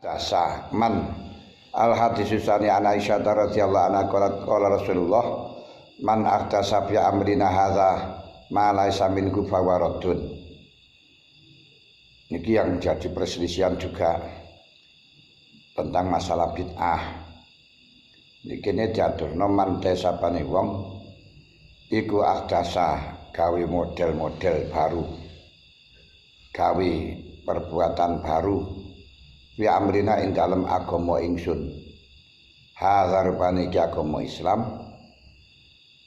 dasa man al hadis susani an Aisyah radhiyallahu anha qala Rasulullah man ahdasa fi amrina hadza ma laisa minhu fa waradun. Niki yang jadi perselisihan juga tentang masalah bid'ah. Niki ne diaturno man desapane wong iku ahdasa gawe model-model baru, gawe perbuatan baru fi amrina ing dalem agama ingsun. Hadza rupane iki agama Islam,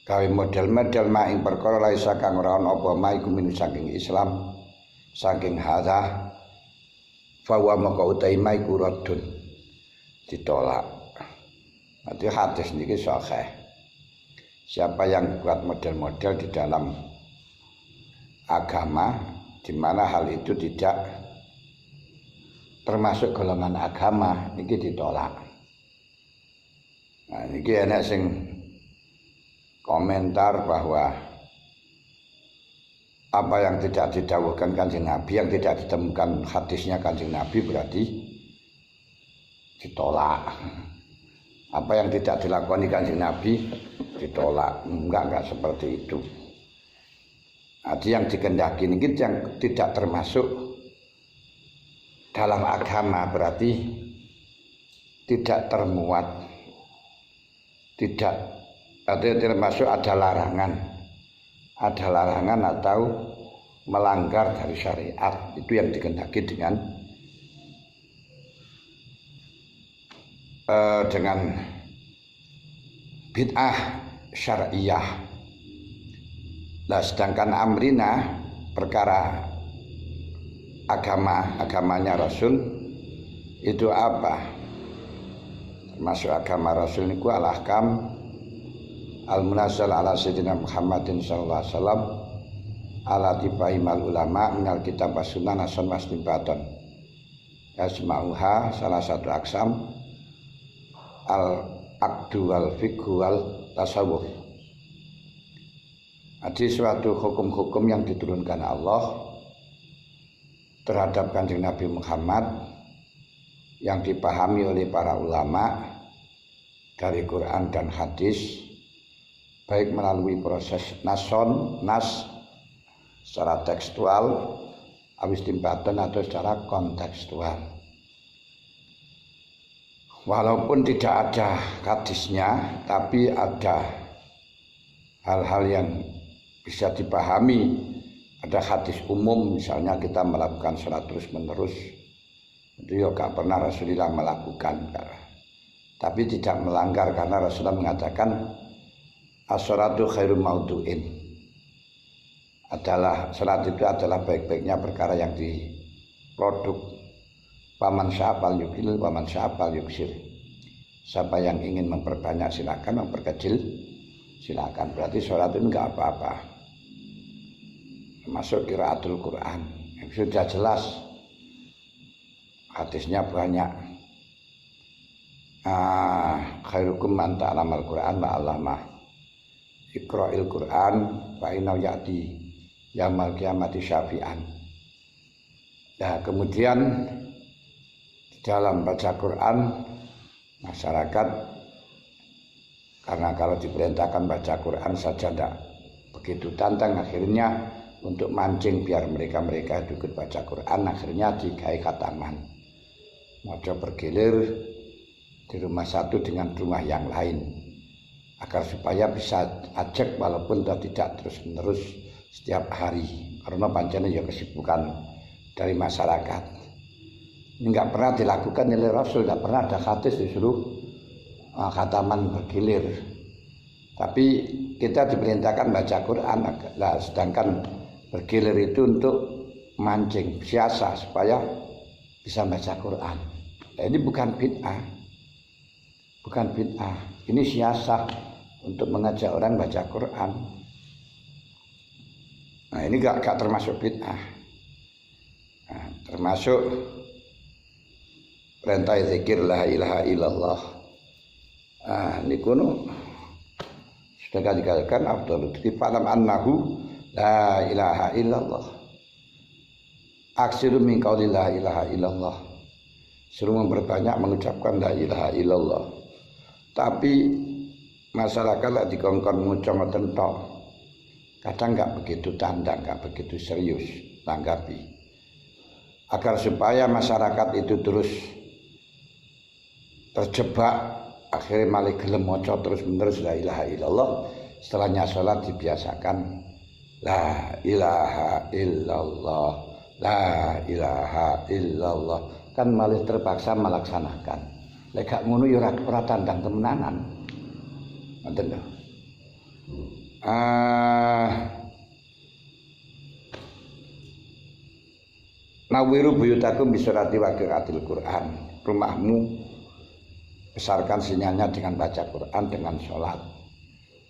gawe model-model ma ing perkara laisa kang ora ana apa ma iku min saking Islam, saking hadza fa wa maka utai ma iku radun, ditolak. Nanti hadis niki sahih. Siapa yang buat model-model di dalam agama di mana hal itu tidak termasuk golongan agama, niki ditolak. Nah, niki enak sing komentar bahwa apa yang tidak didhawuhkan Kanjeng Nabi, yang tidak ditemukan hadisnya Kanjeng Nabi berarti ditolak. Apa yang tidak dilakoni Kanjeng Nabi ditolak. Enggak seperti itu. Jadi yang dikehendaki ini yang tidak termasuk dalam agama berarti tidak termuat, tidak termasuk ada larangan atau melanggar dari syariat. Itu yang dikehendaki dengan bid'ah syariah. Nah, sedangkan amrina perkara agamanya Rasul itu apa? Termasuk agama Rasul niku al-ahkam al-munazzal ala sayyidina Muhammadin sallallahu alaihi wasallam ala tibahimal ulama minal kitab was sunnah nasan wasnibatan. Yasma'uha salah satu aksam al-aqdu wal fiqhu wal tasawuf. Jadi suatu hukum-hukum yang diturunkan Allah terhadap Kanjeng Nabi Muhammad yang dipahami oleh para ulama dari Quran dan hadis, baik melalui proses nas secara tekstual, istinbatan atau secara kontekstual. Walaupun tidak ada hadisnya, tapi ada hal-hal yang bisa dipahami. Ada hadis umum, misalnya kita melakukan sholat terus menerus, itu ya gak pernah Rasulullah melakukan, tapi tidak melanggar karena Rasulullah mengatakan as-sholatu khairu maudu'in, adalah sholat itu adalah baik-baiknya perkara yang diproduk. Paman sya'afal yukil, paman sya'afal yuksir. Siapa yang ingin memperbanyak silakan, memperkecil silakan. Berarti sholat itu enggak apa-apa. Termasuk qiraatul Quran yang sudah jelas hadisnya banyak. Khairukum man ta'allamal Quran wa 'allamah. Iqra'il Quran fa innahu ya'ti yaumil qiyamati syafi'an. Nah, kemudian dalam baca Quran masyarakat, karena kalau diperintahkan baca Quran saja tidak begitu tantang, akhirnya untuk mancing biar mereka itu ikut baca Quran, akhirnya dikai khatangan, maca bergilir di rumah satu dengan rumah yang lain, agar supaya bisa ajak walaupun tidak terus menerus setiap hari, karena pancene ya kesibukan dari masyarakat. Ini enggak pernah dilakukan oleh Rasul, enggak pernah ada hadis disuruh khataman bergilir. Tapi kita diperintahkan baca Quran, nah, sedangkan bergilir itu untuk mancing, siasah supaya bisa baca Quran. Nah, ini bukan bid'ah, ini siasah untuk mengajak orang baca Quran. Nah, ini enggak termasuk bid'ah. Nah, termasuk perintah zikir la ilaha illallah. Niku sudah dikatakan afdhalu falam annahu la ilaha illallah. Aksiru min qauli la ilaha illallah. suruh memperbanyak mengucapkan la ilaha illallah. Tapi masyarakat lah dikongkon ngucap ngoten tok. Kadang nggak begitu tandang, nggak begitu serius tanggapi. Agar supaya masyarakat itu terus terjebak, akhirnya malah gelem maca terus menerus la ilaha illallah. Setelahnya sholat dibiasakan la ilaha illallah, la ilaha illallah. Kan malah terpaksa melaksanakan. Lek gak ngono ya ora tandang temenanan. Ngoten lho. Nawiru buyutakum bisurati wa qiraatil Qur'an. Rumahmu besarkan sinyalnya dengan baca Quran, dengan sholat.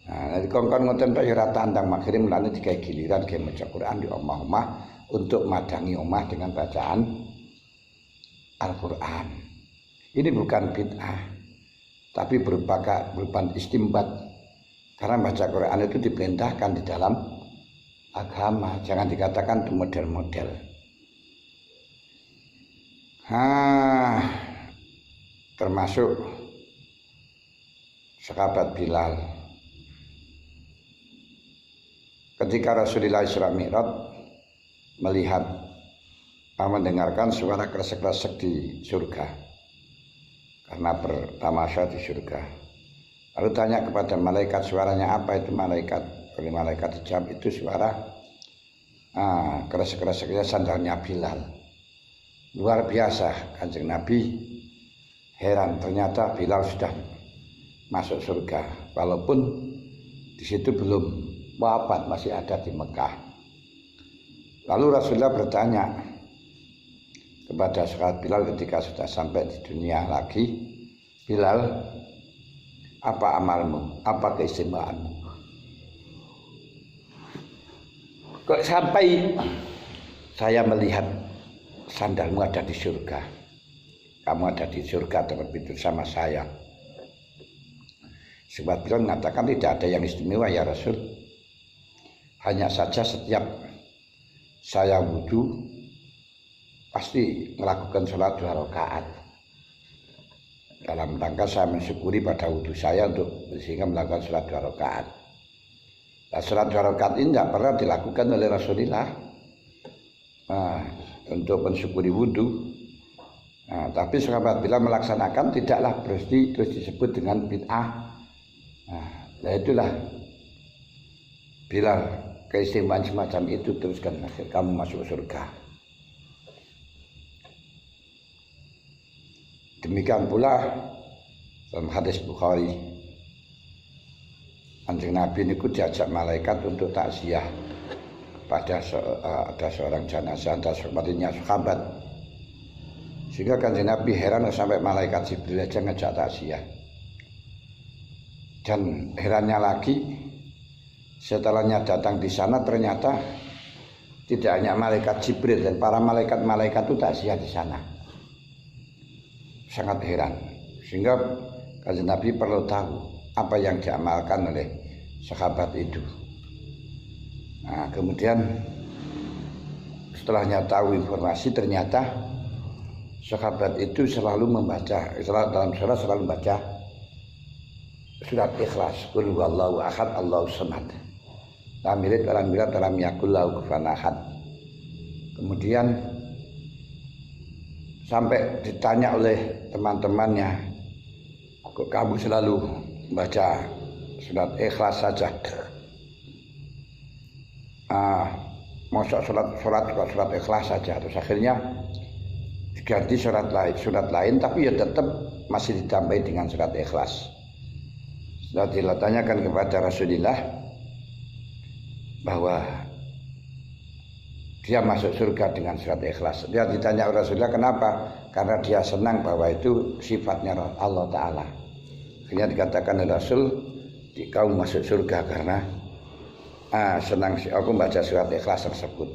Nah, jadi kongkon ngoten tok ya ora tandang, makhire mulane digawe giliran ge maca Quran di omah-omah untuk madangi omah dengan bacaan Al-Quran. Ini bukan bid'ah, tapi berupa istimbat. Karena baca Quran itu diperintahkan di dalam agama, jangan dikatakan itu model-model. Termasuk sahabat Bilal. Ketika Rasulullah Isra Mi'raj melihat mendengarkan suara kresek-kresek di surga karena bertamasya di surga, lalu tanya kepada malaikat, suaranya apa itu malaikat? Oleh malaikat dijawab, itu suara kresek-kreseknya sandalnya Bilal. Luar biasa. Kanjeng Nabi heran, ternyata Bilal sudah masuk surga walaupun di situ belum wafat, masih ada di Mekah. Lalu Rasulullah bertanya kepada sahabat Bilal ketika sudah sampai di dunia lagi, Bilal, apa amalmu? Apa keistimewaanmu? Kok sampai saya melihat sandalmu ada di surga? Kamu ada di surga terlebih bersama saya. Sahabat Bilal mengatakan, tidak ada yang istimewa ya Rasul. Hanya saja setiap saya wudu pasti melakukan sholat 2 rakaat. Dalam rangka saya mensyukuri pada wudu saya untuk sehingga melakukan sholat 2 rakaat. Nah, sholat 2 rakaat ini tidak pernah dilakukan oleh Rasulullah untuk mensyukuri wudu. Tapi sahabat Bilal melaksanakan, tidaklah berarti terus disebut dengan bid'ah. Nah itulah Bilal, keistimewaan semacam itu teruskan akhir kamu masuk surga. Demikian pula dalam hadis Bukhari, Kanjeng Nabi niku diajak malaikat untuk takziah pada ada seorang jenazah, ada sepertinya sahabat. Sehingga Kanjeng Nabi heran sampai malaikat Jibril aja ngajak takziah. Dan herannya lagi, setelahnya datang di sana ternyata tidak hanya malaikat Jibril dan para malaikat-malaikat itu takziah di sana. Sangat heran, sehingga Kanjeng Nabi perlu tahu apa yang diamalkan oleh sahabat itu. Nah, kemudian setelahnya tahu informasi, ternyata sahabat itu selalu membaca, dalam sholat selalu membaca surat Ikhlas, Qul huwallahu ahad, Allahus samad, lam yalid walam yulad walam yakul lahu kufuwan ahad. Kemudian sampai ditanya oleh teman-temannya, kok kamu selalu baca surat Ikhlas saja? Masuk surat Ikhlas saja. Terus akhirnya diganti surat lain, tapi ya tetap masih ditambahi dengan surat Ikhlas. Setelah ditanyakan kepada Rasulullah bahwa dia masuk surga dengan surat Ikhlas. Dia ditanya oleh Rasulullah kenapa? Karena dia senang bahwa itu sifatnya Allah Ta'ala. Akhirnya dikatakan oleh Rasul, kau masuk surga karena senang aku baca surat Ikhlas tersebut.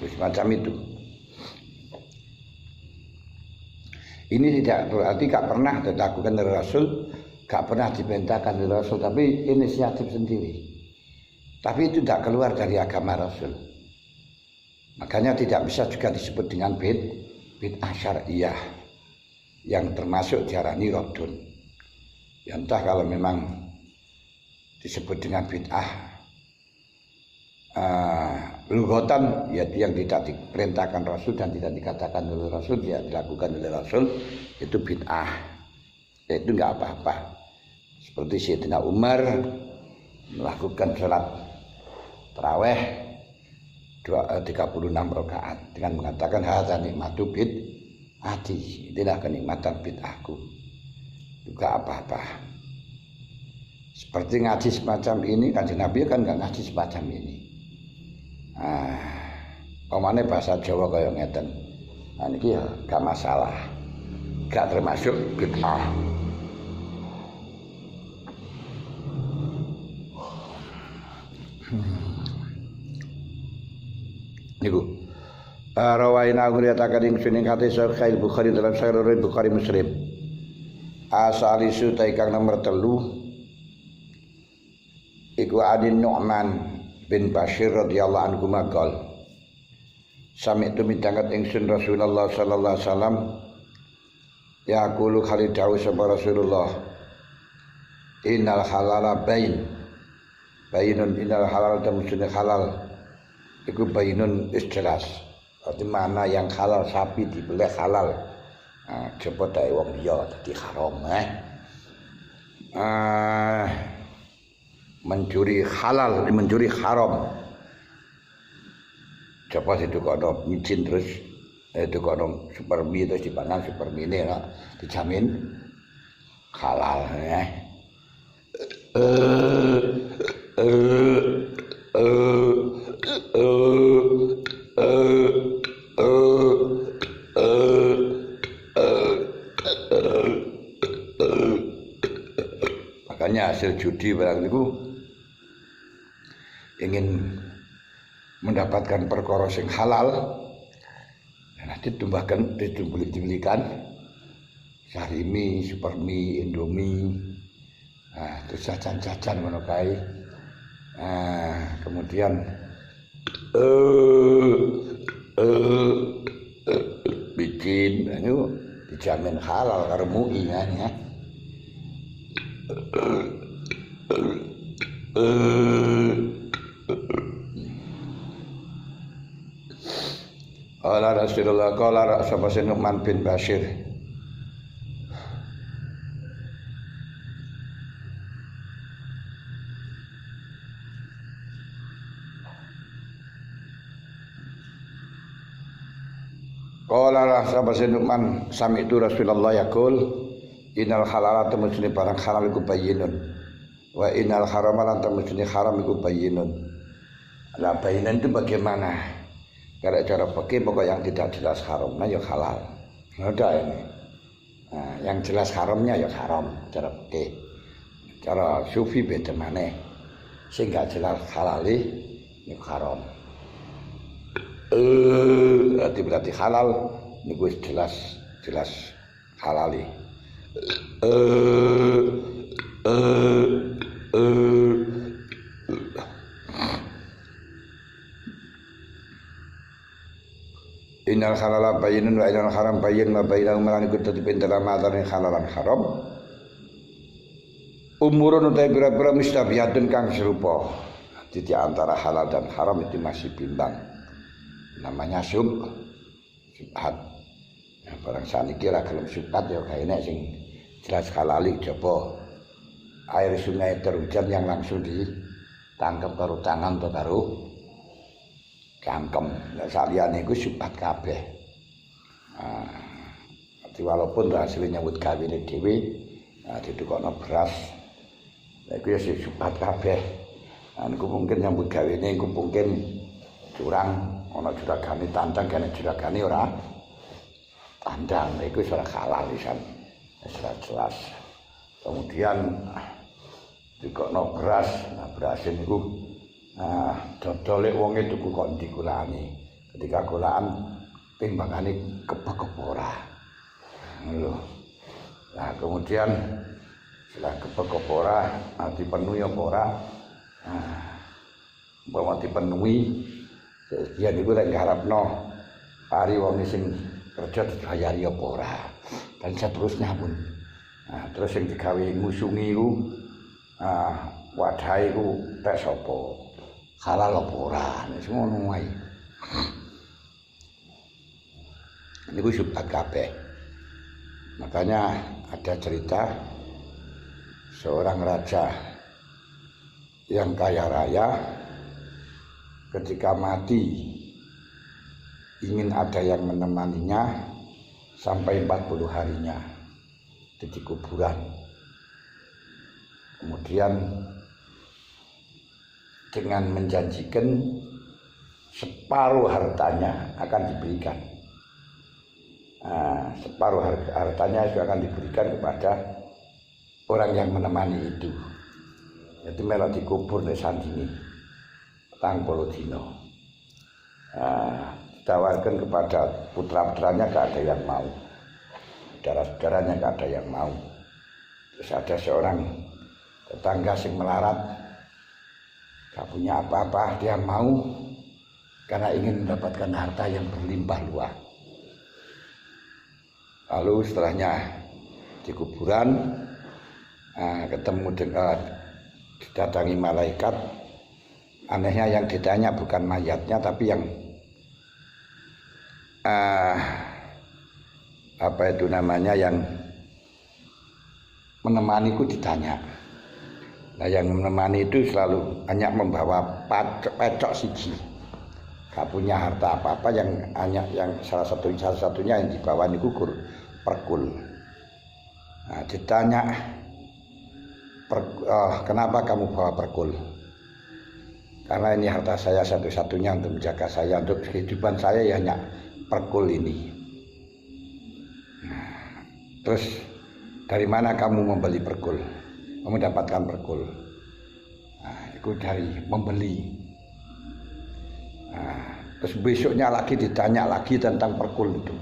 Semacam itu. Ini tidak berarti gak pernah dilakukan oleh Rasul, gak pernah diperintahkan oleh Rasul, tapi inisiatif sendiri. Tapi itu tidak keluar dari agama Rasul. Makanya tidak bisa juga disebut dengan bid'ah syar'iyah. yang termasuk diarani raddun. Ya entah kalau memang disebut dengan bid'ah lughatan, yaitu yang tidak diperintahkan Rasul dan tidak dikatakan oleh Rasul, ya dilakukan oleh Rasul, itu bid'ah. Itu enggak apa-apa. Seperti Sayyidina Umar melakukan sholat tarawih 36 rakaat dengan mengatakan hadza nikmatu bid'ati, inilah kenikmatan bid'ahku. Juga apa-apa. Seperti ngaji semacam ini, Kanjeng Nabi kan enggak ngaji semacam ini. Omane bahasa Jawa kaya ngeten. Nah niki ya gak masalah. Gak termasuk bid'ah. Niku rawaina ngriataken ingsun ing hadis Sahih Bukhari dalam Sahih Bukhari Muslim. Asalisu taikang nomor 3 iku adin Nu'man bin Bashir radhiyallahu anhu maqal. Sami tu mitangat ingsun Rasulullah sallallahu alaihi wasallam yaqulu khalidawu sapa Rasulullah innal halala bainun innal halal tamusuna halal iku bainun jelas. Arti mana yang halal sapi dibeleh halal. Coba tak wong liya dadi haram mencuri halal, mencuri haram. Coba situ kono micin terus itu kono supermi terus dipangan supermi ini dijamin halal Makanya hasil judi barang itu ingin mendapatkan perkara sing halal, nanti dibelikan Sarimi, Supermi, Indomie, terus jajan-jajan ngono kae. Kemudian bikin itu dijamin halal karo MUI kan ya. Qala Rasulullah qala sapa Nu'man bin Bashir qala sapa Nu'man sami itu Rasulullah yaqul innal halala tamusni barang halal iku bayyinun wa innal harama lan tamusni haram iku bayyinun. Lah bayinan itu bagaimana? Kalau cara fikih pokok yang tidak jelas haramnya ya halal. Udah ini. Yang jelas haramnya ya haram cara fikih. Cara sufi beda maneh. Sing gak jelas halali ya haram. Berarti halal niku wis jelas halali. Innal halala bayyinun wa innal haram bayyin ma bainahuma lan iku tetep dalam antarané halal lan haram. Umurun utai pira-pira mustabihatun kang serupa. Di antara halal dan haram itu masih bimbang. Namanya subhat. Nah, barang saniki ra gelem subhat ya kaene sing jelas halali coba. Air sungai terhujan yang langsung ditangkap karo tangan atau karo cangkem. Lah saliyane iku subhat kabeh. Jadi walaupun hasilnya nyambut gawene dhewe, ditukokno beras. Lah iku ya subhat kabeh. Niku mungkin nyambut gawene iku mungkin curang, ana juragane tandang kene juragane ora tandang. Iku ora halal pisan. Jelas. Kemudian dikokno beras, nah beras niku dodole wonge tuku kok dikulani. Ketika kulaan timbangane kebek ora. Lho. Nah, kemudian setelah kebek ora, dipenuhi apa ora? Umpama dipenuhi, ya niku lek ngarepno ari wong sing kerja dibayari apa ora. dan seterusnya pun. Nah, terus yang digawe ngusungi iku wadahe iku tek sapa? Halal apa ora? Wis ngono wae. Niku syubhat kabeh. Makanya ada cerita seorang raja yang kaya raya ketika mati ingin ada yang menemaninya sampai 40 harinya di kuburan. Kemudian dengan menjanjikan separuh hartanya akan diberikan. Separuh hartanya itu akan diberikan kepada orang yang menemani itu. Itu melo dikubur di sandingi petang puluh dino. Ditawarkan kepada putra-putranya gak ada yang mau, saudara-saudaranya gak ada yang mau. Terus ada seorang tetangga yang melarat, gak punya apa-apa, dia mau karena ingin mendapatkan harta yang berlimpah luas. Lalu setelahnya di kuburan ketemu dengan didatangi malaikat. Anehnya yang ditanya bukan mayatnya tapi yang apa itu namanya, yang menemaniku ditanya. Nah yang menemani itu selalu hanya membawa pecok siji, gak punya harta apa-apa, yang hanya yang salah satunya yang dibawa niku perkul. Nah, ditanya kenapa kamu bawa perkul? Karena ini harta saya satu-satunya untuk menjaga saya, untuk kehidupan saya ya hanya perkul ini. Nah, terus dari mana kamu membeli perkul? Kamu dapatkan perkul? Nah, itu dari membeli. Nah, terus besoknya lagi ditanya lagi tentang perkul itu.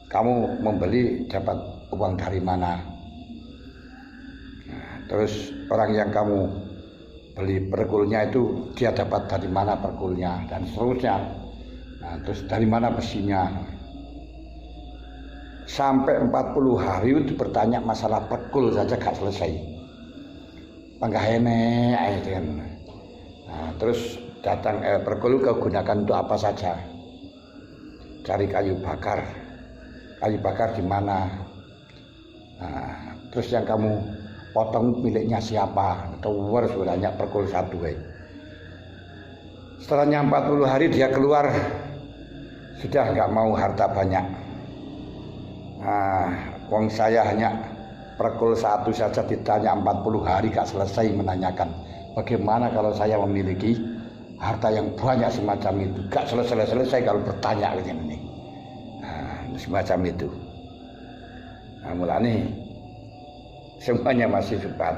Kamu membeli dapat uang dari mana? Nah, terus orang yang kamu beli perkulnya itu dia dapat dari mana perkulnya dan seterusnya. Nah, terus dari mana besinya? Sampai 40 hari itu bertanya masalah perkul saja gak selesai. Panggahene kan. Nah, terus datang perkul kau gunakan untuk apa saja? Cari kayu bakar. Kayu bakar di mana? Nah, terus yang kamu potong miliknya siapa? Tower sudah banyak perkul satu. Setelahnya 40 hari dia keluar, sudah nggak mau harta banyak. Nah, wong saya hanya perkul satu saja ditanya 40 hari gak selesai menanyakan. Bagaimana kalau saya memiliki harta yang banyak semacam itu? Gak selesai kalau bertanya begini. Semacam itu. Nah, mulane semuanya masih syubhat.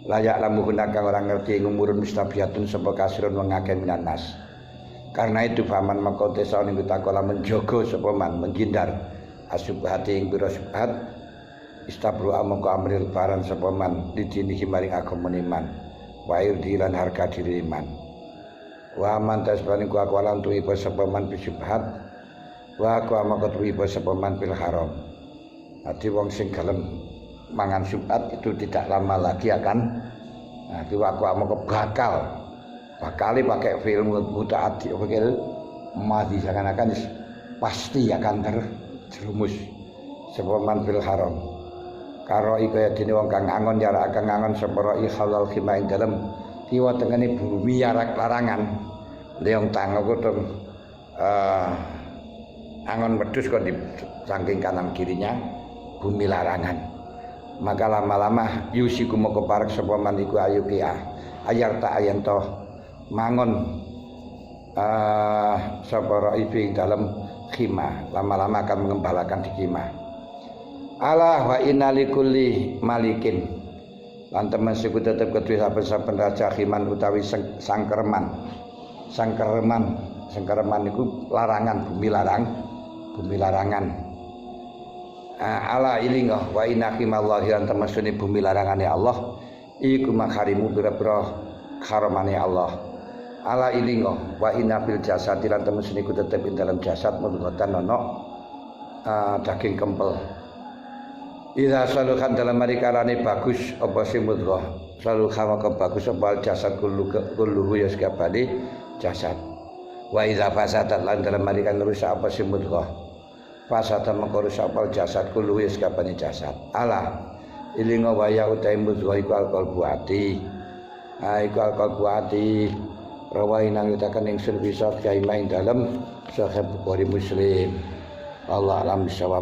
Layak lamu gunakan orang ngerti ngumurun mustabiatun sapa kasirun mengakeh minan nas. Karena itu faman maqote saun ing takola menjogo sapa man menghindar asubhati ing pira syubhat istabru amoko amril baran sapa man didinihi maring agama iman wa irdilan harga diri iman. Wa man tasbani ku akwalan tu iba sapa man bisyubhat wa aku amakot wiba sepaman bil haram. Jadi wong sing gelem mangan syubhat itu tidak lama lagi akan aku amakot bakali pakai film mutaati pikir mati seakan-akan pasti akan terjerumus sepaman bil haram. Karo kaya dene wong kang angon ya akan ngangon separo halal khima ing dalem kiwa tengene bumi yarak larangan. Leong tango kutung angon wedhus kok di saking kanan kirinya bumi larangan. Maka lama-lama yusiku moko parek sapa man iku ayu kia ayar ta ayanto mangon sapa raibi dalam khimah, lama-lama akan mengembalakan di khimah. Ala wa inna likulli malikin lan temen siku tetep kedue saben-saben raja khiman utawi sangkereman iku larangan, bumi larangan. Ala ilinga wa inna khimallahi lan temasune bumi larangane Allah iku makharimu pira-pira haramane Allah. Ala ilinga wa inna fil jasad lan temasune iku tetep ing dalam jasad mudghatan ana daging kempel. Idza saluhan dalam marikalane bagus apa sing mudghah. Saluha maka bagus apa jasad kulluhu ya sekabane jasad. Wa idza fasadat lan dalam marikan rusak apa sing mudghah. Fasada maka rusak apa jasad kulluhu ya sekabane jasad. Alah ilinga waya utahe mudghah iku alkohol buati. Iku alkohol buati. Rawai nang utakan ingsun bisa kaima ing dalem Sahih Bukhari Muslim. Allah alam bisawab.